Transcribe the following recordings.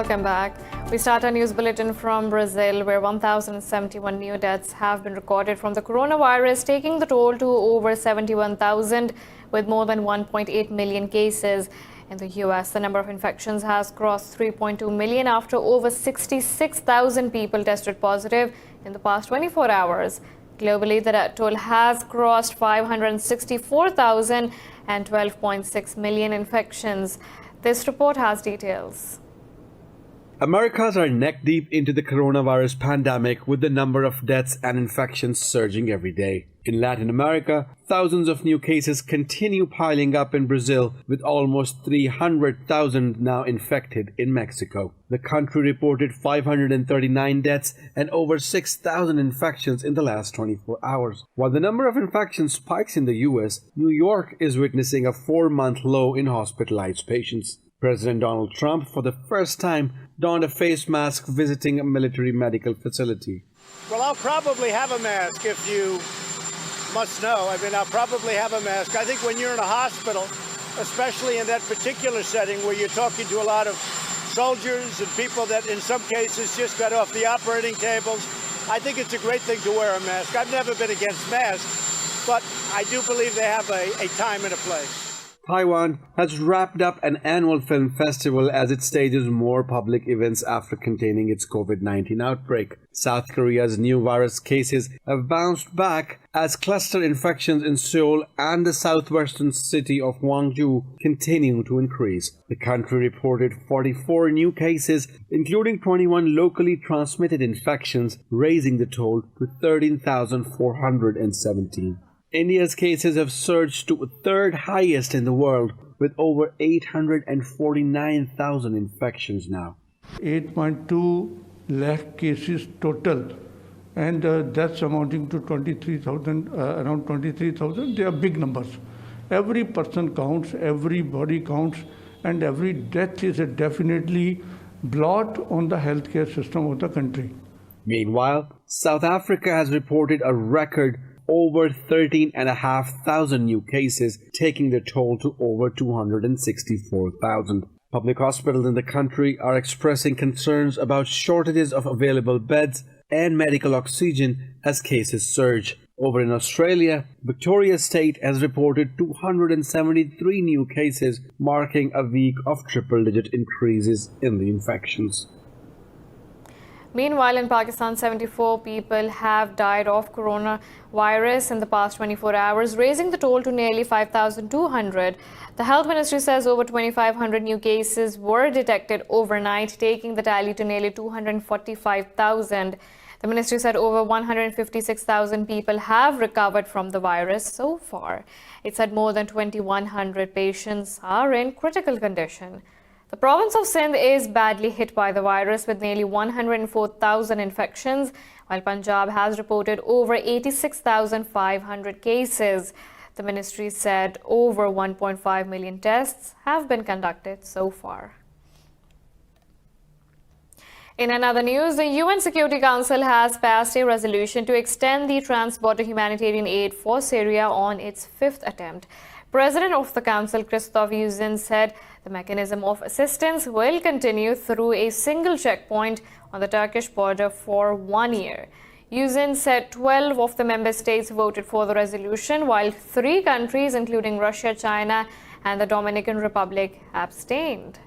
Welcome back. We start our news bulletin from Brazil, where 1,071 new deaths have been recorded from the coronavirus, taking the toll to over 71,000, with more than 1.8 million cases. In the US, the number of infections has crossed 3.2 million after over 66,000 people tested positive in the past 24 hours. Globally, the death toll has crossed 564,000 and 12.6 million infections. This report has details. Americans are neck deep into the coronavirus pandemic, with the number of deaths and infections surging every day. In Latin America, thousands of new cases continue piling up in Brazil, with almost 300,000 now infected in Mexico. The country reported 539 deaths and over 6,000 infections in the last 24 hours. While the number of infections spikes in the US, New York is witnessing a 4-month low in hospitalized patients. President Donald Trump, for the first time, donned a face mask visiting a military medical facility. Well, I'll probably have a mask, if you must know. I'll probably have a mask. I think when you're in a hospital, especially in that particular setting where you're talking to a lot of soldiers and people that in some cases just got off the operating tables, I think it's a great thing to wear a mask. I've never been against masks, but I do believe they have a time and a place. Taiwan has wrapped up an annual film festival as it stages more public events after containing its COVID-19 outbreak. South Korea's new virus cases have bounced back as cluster infections in Seoul and the southwestern city of Gwangju continue to increase. The country reported 44 new cases, including 21 locally transmitted infections, raising the toll to 13,417. India's cases have surged to third highest in the world, with over 849,000 infections now. 8.2 lakh cases total, and that's amounting to 23,000, around 23,000. They are big numbers. Every person counts, every body counts, and every death is a definitely blot on the healthcare system of the country. Meanwhile, South Africa has reported a record over 13,500 new cases, taking the toll to over 264,000. Public hospitals in the country are expressing concerns about shortages of available beds and medical oxygen as cases surge. Over in Australia, Victoria State has reported 273 new cases, marking a week of triple-digit increases in the infections. Meanwhile, in Pakistan, 74 people have died of coronavirus in the past 24 hours, raising the toll to nearly 5,200. The Health Ministry says over 2,500 new cases were detected overnight, taking the tally to nearly 245,000. The ministry said over 156,000 people have recovered from the virus so far. It said more than 2,100 patients are in critical condition. The province of Sindh is badly hit by the virus, with nearly 104,000 infections, while Punjab has reported over 86,500 cases. The ministry said over 1.5 million tests have been conducted so far. In another news, the UN Security Council has passed a resolution to extend the trans-border humanitarian aid for Syria on its 5th attempt. President of the Council, Christoph Yusin, said the mechanism of assistance will continue through a single checkpoint on the Turkish border for 1 year. Yusin said 12 of the member states voted for the resolution, while 3 countries, including Russia, China, and the Dominican Republic, abstained.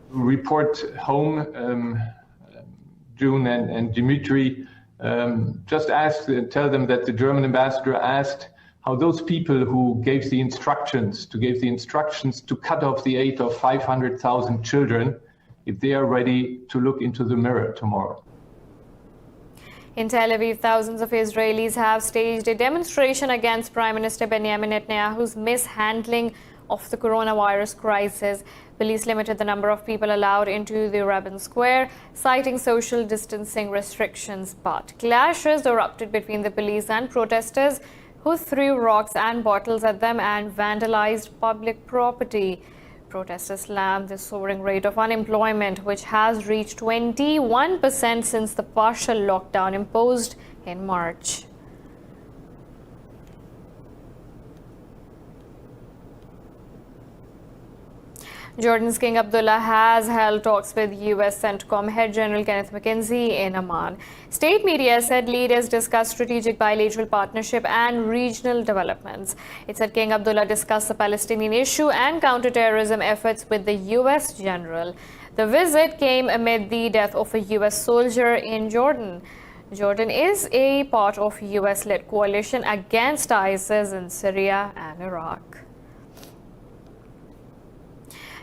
Report home, June and Dimitri, just tell them that the German ambassador asked how those people who gave the instructions to cut off the aid of 500,000 children, if they are ready to look into the mirror tomorrow. In Tel Aviv, thousands of Israelis have staged a demonstration against Prime Minister Benjamin Netanyahu's mishandling of the coronavirus crisis. Police limited the number of people allowed into the Rabin Square, citing social distancing restrictions. But clashes erupted between the police and protesters, who threw rocks and bottles at them and vandalized public property. Protesters slammed the soaring rate of unemployment, which has reached 21% since the partial lockdown imposed in March. Jordan's King Abdullah has held talks with U.S. CENTCOM head General Kenneth McKenzie in Amman. State media said leaders discussed strategic bilateral partnership and regional developments. It said King Abdullah discussed the Palestinian issue and counterterrorism efforts with the U.S. general. The visit came amid the death of a U.S. soldier in Jordan. Jordan is a part of U.S.-led coalition against ISIS in Syria and Iraq.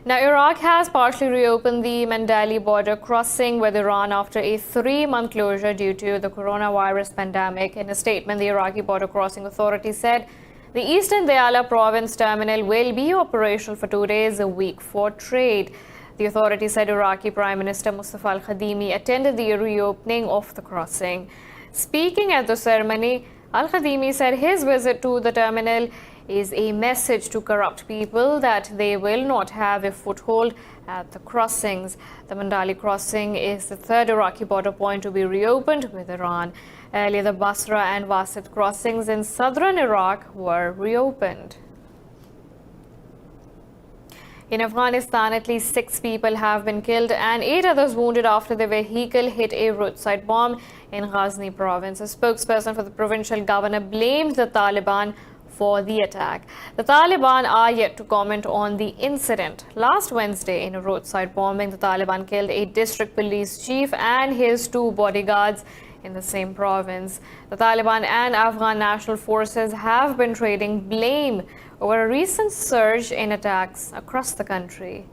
Now, Iraq has partially reopened the Mandali border crossing with Iran after a 3-month closure due to the coronavirus pandemic. In a statement, the Iraqi Border Crossing Authority said the Eastern Diyala province terminal will be operational for 2 days a week for trade. The authority said Iraqi Prime Minister Mustafa al-Kadhimi attended the reopening of the crossing. Speaking at the ceremony, al-Kadhimi said his visit to the terminal is a message to corrupt people that they will not have a foothold at the crossings. The Mandali crossing is the third Iraqi border point to be reopened with Iran. Earlier, the Basra and Wasit crossings in southern Iraq were reopened. In Afghanistan, at least 6 people have been killed and 8 others wounded after their vehicle hit a roadside bomb in Ghazni province. A spokesperson for the provincial governor blamed the Taliban for the attack. The Taliban are yet to comment on the incident. Last Wednesday, in a roadside bombing, the Taliban killed a district police chief and his 2 bodyguards in the same province. The Taliban and Afghan National Forces have been trading blame over a recent surge in attacks across the country.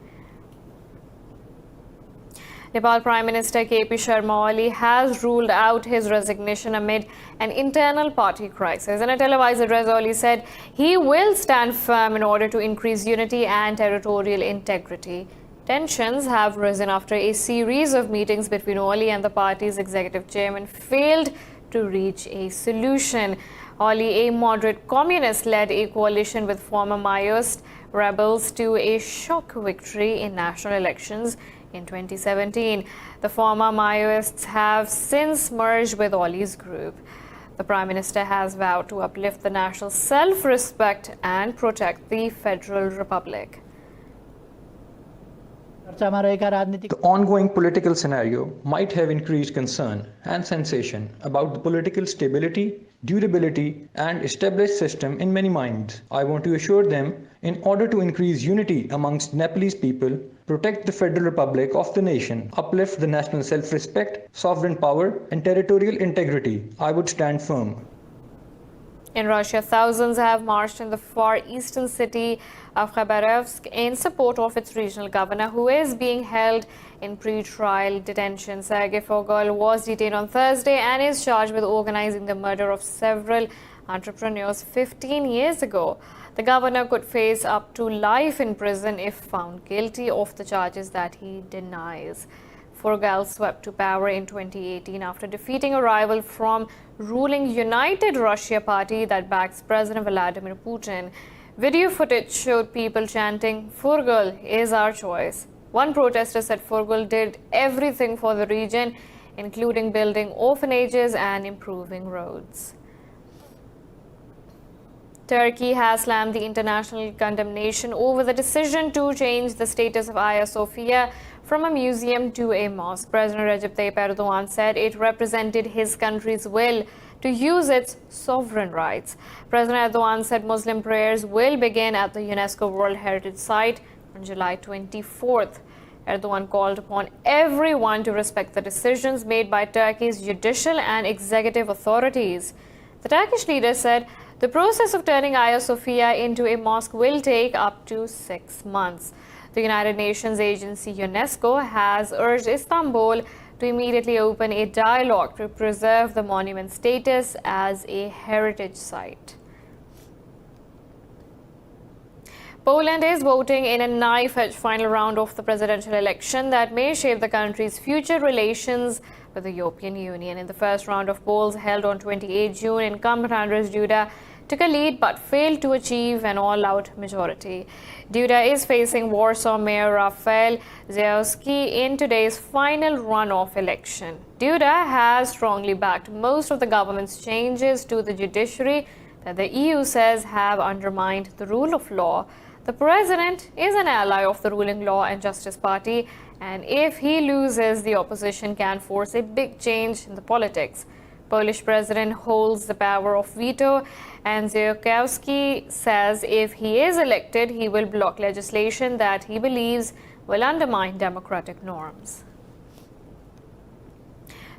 Nepal Prime Minister KP Sharma Oli has ruled out his resignation amid an internal party crisis. In a televised address, Oli said he will stand firm in order to increase unity and territorial integrity. Tensions have risen after a series of meetings between Oli and the party's executive chairman failed to reach a solution. Oli, a moderate communist, led a coalition with former Maoist rebels to a shock victory in national elections in 2017. The former Maoists have since merged with Oli's group. The Prime Minister has vowed to uplift the national self-respect and protect the Federal Republic. The ongoing political scenario might have increased concern and sensation about the political stability, durability, and established system in many minds. I want to assure them, in order to increase unity amongst Nepalese people, protect the Federal Republic of the nation, uplift the national self-respect, sovereign power, and territorial integrity, I would stand firm. In Russia, thousands have marched in the far eastern city of Khabarovsk in support of its regional governor, who is being held in pre-trial detention. Sergei Fogel was detained on Thursday and is charged with organizing the murder of several entrepreneurs 15 years ago. The governor could face up to life in prison if found guilty of the charges that he denies. Fogel swept to power in 2018 after defeating a rival from ruling United Russia party that backs President Vladimir Putin. Video footage showed people chanting, "Fogel is our choice." One protester said Fogel did everything for the region, including building orphanages and improving roads. Turkey has slammed the international condemnation over the decision to change the status of Hagia Sophia from a museum to a mosque. President Recep Tayyip Erdogan said it represented his country's will to use its sovereign rights. President Erdogan said Muslim prayers will begin at the UNESCO World Heritage Site on July 24th. Erdogan called upon everyone to respect the decisions made by Turkey's judicial and executive authorities. The Turkish leader said the process of turning Hagia Sophia into a mosque will take up to 6 months. The United Nations agency UNESCO has urged Istanbul to immediately open a dialogue to preserve the monument's status as a heritage site. Poland is voting in a knife-edge final round of the presidential election that may shape the country's future relations with the European Union. In the first round of polls held on 28 June, incumbent Andrzej Duda took a lead but failed to achieve an all-out majority. Duda is facing Warsaw Mayor Rafał Zajewski in today's final runoff election. Duda has strongly backed most of the government's changes to the judiciary that the EU says have undermined the rule of law. The president is an ally of the ruling Law and Justice Party, and if he loses, the opposition can force a big change in the politics. Polish president holds the power of veto, and Ziołkowski says if he is elected, he will block legislation that he believes will undermine democratic norms.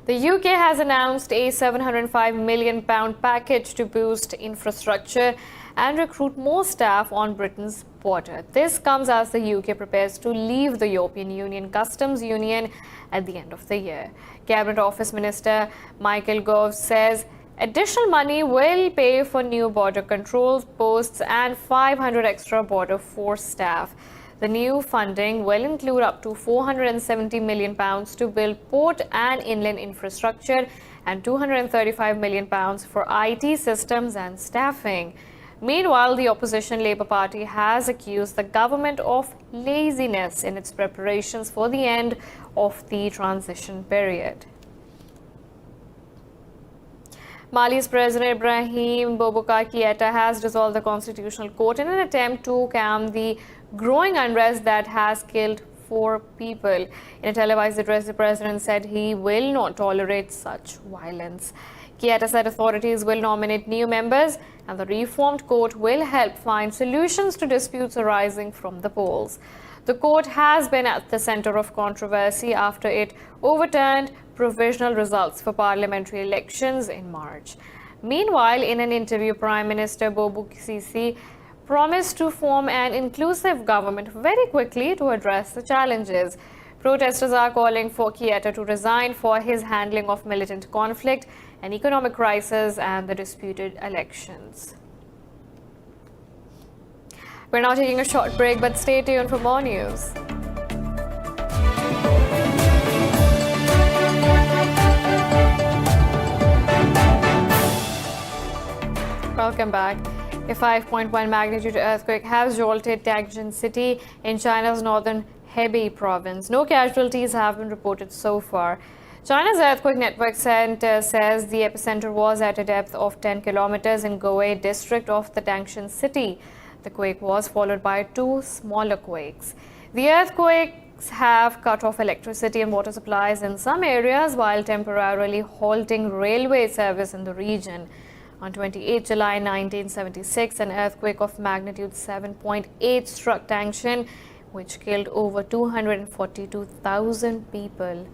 The UK has announced a £705 million package to boost infrastructure and recruit more staff on Britain's border. This comes as the UK prepares to leave the European Union Customs Union at the end of the year. Cabinet Office Minister Michael Gove says additional money will pay for new border control posts and 500 extra border force staff. The new funding will include up to £470 million to build port and inland infrastructure and £235 million for IT systems and staffing. Meanwhile, the opposition Labour Party has accused the government of laziness in its preparations for the end of the transition period. Mali's President Ibrahim Boubacar Keïta has dissolved the Constitutional Court in an attempt to calm the growing unrest that has killed 4 people. In a televised address, the president said he will not tolerate such violence. Keïta said authorities will nominate new members and the reformed court will help find solutions to disputes arising from the polls. The court has been at the center of controversy after it overturned provisional results for parliamentary elections in March. Meanwhile, in an interview, Prime Minister Boubou promised to form an inclusive government very quickly to address the challenges. Protesters are calling for Keïta to resign for his handling of militant conflict, an economic crisis and the disputed elections. We're now taking a short break, but stay tuned for more news. Welcome back. A 5.1 magnitude earthquake has jolted Tianjin City in China's northern Hebei province. No casualties have been reported so far. China's Earthquake Network Center says the epicenter was at a depth of 10 kilometers in Goei district of the Tianjin City. The quake was followed by 2 smaller quakes. The earthquakes have cut off electricity and water supplies in some areas while temporarily halting railway service in the region. On 28 July 1976, an earthquake of magnitude 7.8 struck Tianjin, which killed over 242,000 people.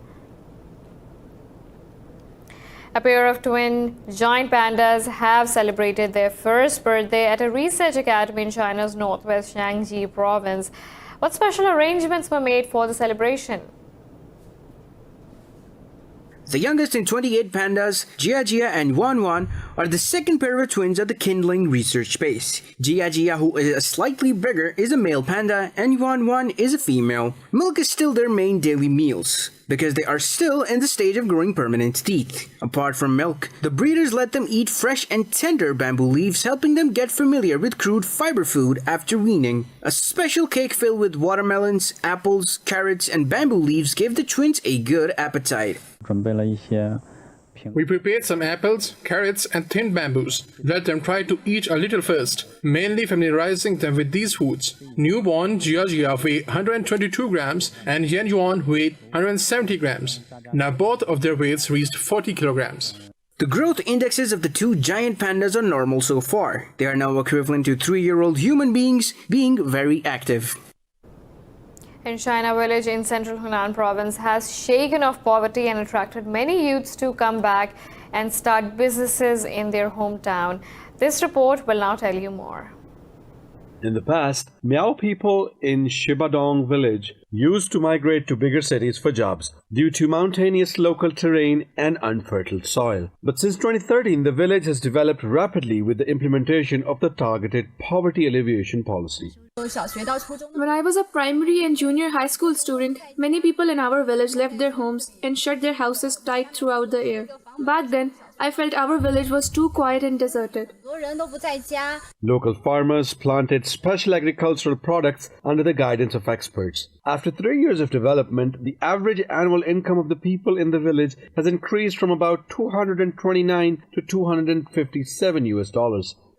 A pair of twin giant pandas have celebrated their first birthday at a research academy in China's northwest Shaanxi province. What special arrangements were made for the celebration? The youngest in 28 pandas, Jia and Wan, are the second pair of twins at the kindling research space. Jia, who is slightly bigger, is a male panda, and Wan is a female. Milk is still their main daily meals, because they are still in the stage of growing permanent teeth. Apart from milk, the breeders let them eat fresh and tender bamboo leaves, helping them get familiar with crude fiber food after weaning. A special cake filled with watermelons, apples, carrots, and bamboo leaves gave the twins a good appetite. We prepared some apples, carrots, and thin bamboos. Let them try to eat a little first, mainly familiarizing them with these foods. Newborn Jia weighed 122 grams and Yuan weighed 170 grams. Now both of their weights reached 40 kilograms. The growth indexes of the 2 giant pandas are normal so far. They are now equivalent to 3-year-old human beings, being very active. In China, village in central Hunan province has shaken off poverty and attracted many youths to come back and start businesses in their hometown. This report will now tell you more. In the past, Miao people in Shibadong village used to migrate to bigger cities for jobs due to mountainous local terrain and unfertile soil. But since 2013, the village has developed rapidly with the implementation of the targeted poverty alleviation policy. When I was a primary and junior high school student, many people in our village left their homes and shut their houses tight throughout the year. Back then, I felt our village was too quiet and deserted. Local farmers planted special agricultural products under the guidance of experts. After 3 years of development, the average annual income of the people in the village has increased from about $229 to $257 US.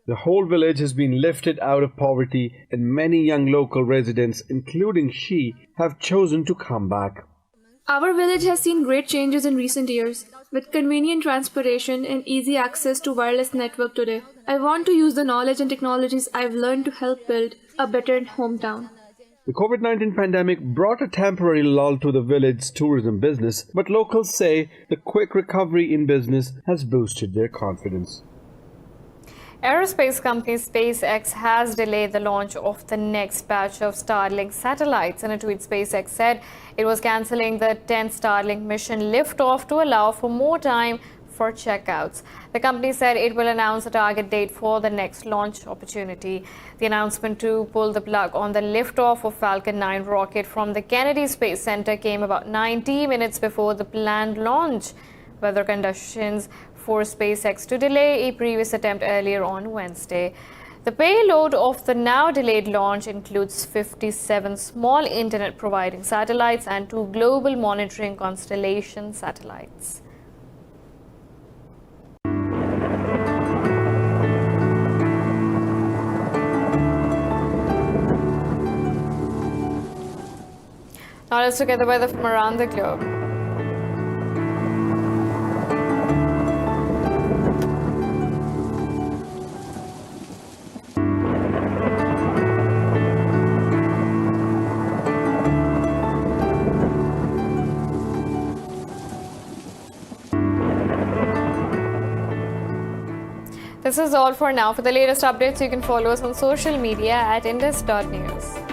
The whole village has been lifted out of poverty, and many young local residents, including she, have chosen to come back. Our village has seen great changes in recent years, with convenient transportation and easy access to wireless network today. I want to use the knowledge and technologies I've learned to help build a better hometown. The COVID-19 pandemic brought a temporary lull to the village's tourism business, but locals say the quick recovery in business has boosted their confidence. Aerospace company SpaceX has delayed the launch of the next batch of Starlink satellites. In a tweet, SpaceX said it was cancelling the 10th Starlink mission liftoff to allow for more time for checkouts. The company said it will announce a target date for the next launch opportunity. The announcement to pull the plug on the liftoff of Falcon 9 rocket from the Kennedy Space Center came about 90 minutes before the planned launch. Weather conditions forced SpaceX to delay a previous attempt earlier on Wednesday. The payload of the now delayed launch includes 57 small internet-providing satellites and 2 global monitoring constellation satellites. Now let's look at the weather from around the globe. This is all for now. For the latest updates, you can follow us on social media at indus.news.